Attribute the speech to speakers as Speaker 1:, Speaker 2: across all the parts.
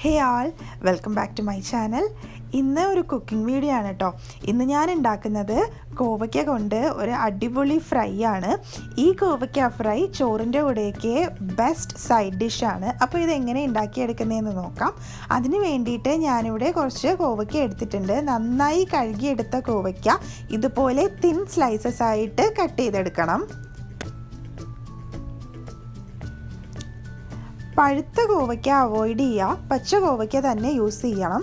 Speaker 1: Hey all, welcome back to my channel. ഇന്ന് ഒരു cooking video ആണ് കേട്ടോ. ഇന്ന് ഞാൻ ഉണ്ടാക്കുന്നത് കോവയ്ക്ക കൊണ്ട് ഒരു അടിപൊളി ഫ്രൈ ആണ്. ഈ കോവയ്ക്ക ഫ്രൈ ചോറിൻ്റെ കൂടെയൊക്കെ ബെസ്റ്റ് സൈഡ് ഡിഷാണ്. അപ്പോൾ ഇതെങ്ങനെ ഉണ്ടാക്കിയെടുക്കുന്നതെന്ന് നോക്കാം. അതിന് വേണ്ടിയിട്ട് ഞാനിവിടെ കുറച്ച് കോവയ്ക്ക എടുത്തിട്ടുണ്ട്. നന്നായി കഴുകിയെടുത്ത കോവയ്ക്ക ഇതുപോലെ തിൻ സ്ലൈസസ് ആയിട്ട് കട്ട് ചെയ്തെടുക്കണം. പഴുത്ത കോവയ്ക്ക അവോയ്ഡ് ചെയ്യുക, പച്ച കോവയ്ക്ക തന്നെ യൂസ് ചെയ്യണം.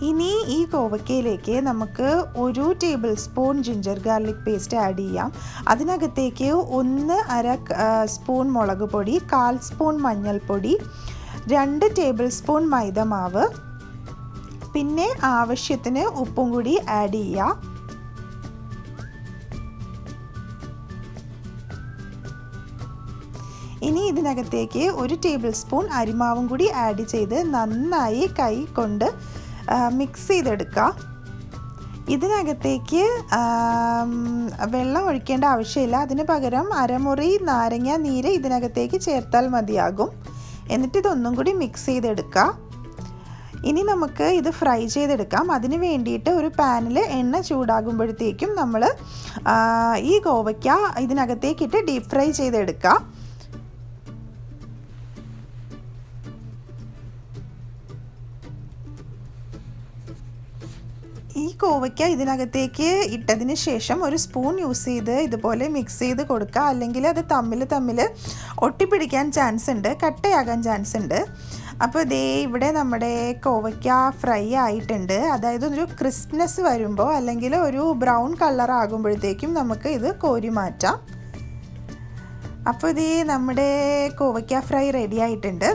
Speaker 1: ഇനി ഈ കോവയ്ക്കയിലേക്ക് നമുക്ക് 1 table spoon ginger garlic paste add ചെയ്യാം. അതിനകത്തേക്ക് 1/2 സ്പൂൺ മുളക് പൊടി, 1/4 സ്പൂൺ മഞ്ഞൾപ്പൊടി, 2 ടേബിൾ സ്പൂൺ മൈദമാവ്, പിന്നെ ആവശ്യത്തിന് ഉപ്പും കൂടി ആഡ് ചെയ്യുക. ഇനി ഇതിനകത്തേക്ക് 1 ടേബിൾ സ്പൂൺ അരിമാവും കൂടി ആഡ് ചെയ്ത് നന്നായി കൈ കൊണ്ട് മിക്സ് ചെയ്തെടുക്കുക. ഇതിനകത്തേക്ക് വെള്ളം ഒഴിക്കേണ്ട ആവശ്യമില്ല. അതിന് പകരം അരമുറി നാരങ്ങ നീര് ഇതിനകത്തേക്ക് ചേർത്താൽ മതിയാകും. എന്നിട്ട് ഇതൊന്നും കൂടി മിക്സ് ചെയ്തെടുക്കുക. ഇനി നമുക്ക് ഇത് ഫ്രൈ ചെയ്തെടുക്കാം. അതിന് വേണ്ടിയിട്ട് ഒരു പാനിൽ എണ്ണ ചൂടാകുമ്പോഴത്തേക്കും നമ്മൾ ഈ കോവയ്ക്ക ഇതിനകത്തേക്കിട്ട് ഡീപ്പ് ഫ്രൈ ചെയ്തെടുക്കുക. ഈ കോവയ്ക്ക ഇതിനകത്തേക്ക് ഇട്ടതിന് ശേഷം ഒരു സ്പൂൺ യൂസ് ചെയ്ത് ഇതുപോലെ മിക്സ് ചെയ്ത് കൊടുക്കുക. അല്ലെങ്കിൽ അത് തമ്മിൽ ഒട്ടിപ്പിടിക്കാൻ ചാൻസ് ഉണ്ട്, കട്ടയാകാൻ ചാൻസ് ഉണ്ട്. അപ്പോൾ ദേ ഇവിടെ നമ്മുടെ കോവയ്ക്ക ഫ്രൈ ആയിട്ടുണ്ട്. അതായത് ഒരു ക്രിസ്പ്നെസ് വരുമ്പോൾ അല്ലെങ്കിൽ ഒരു ബ്രൗൺ കളർ ആകുമ്പോഴത്തേക്കും നമുക്ക് ഇത് കോരി മാറ്റാം. അപ്പോൾ ഇതേ നമ്മുടെ കോവയ്ക്ക ഫ്രൈ റെഡി ആയിട്ടുണ്ട്.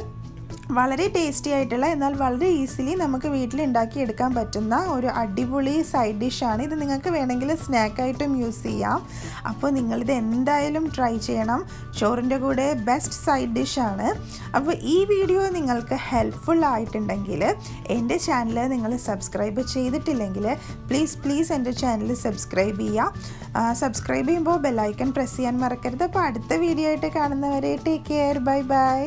Speaker 1: വളരെ ടേസ്റ്റി ആയിട്ടുള്ള എന്നാൽ വളരെ ഈസിലി നമുക്ക് വീട്ടിലുണ്ടാക്കി എടുക്കാൻ പറ്റുന്ന ഒരു അടിപൊളി സൈഡ് ഡിഷാണ്. ഇത് നിങ്ങൾക്ക് വേണമെങ്കിൽ സ്നാക്കായിട്ടും യൂസ് ചെയ്യാം. അപ്പോൾ നിങ്ങളിത് എന്തായാലും ട്രൈ ചെയ്യണം. ചോറിൻ്റെ കൂടെ ബെസ്റ്റ് സൈഡ് ഡിഷാണ്. അപ്പോൾ ഈ വീഡിയോ നിങ്ങൾക്ക് ഹെൽപ്ഫുൾ ആയിട്ടുണ്ടെങ്കിൽ എൻ്റെ ചാനൽ നിങ്ങൾ സബ്സ്ക്രൈബ് ചെയ്തിട്ടില്ലെങ്കിൽ പ്ലീസ് എൻ്റെ ചാനൽ സബ്സ്ക്രൈബ് ചെയ്യുക. സബ്സ്ക്രൈബ് ചെയ്യുമ്പോൾ ബെല്ലൈക്കൺ പ്രസ് ചെയ്യാൻ മറക്കരുത്. അപ്പോൾ അടുത്ത വീഡിയോ ആയിട്ട് കാണുന്നവരെ ടേക്ക് കെയർ, ബൈ ബൈ.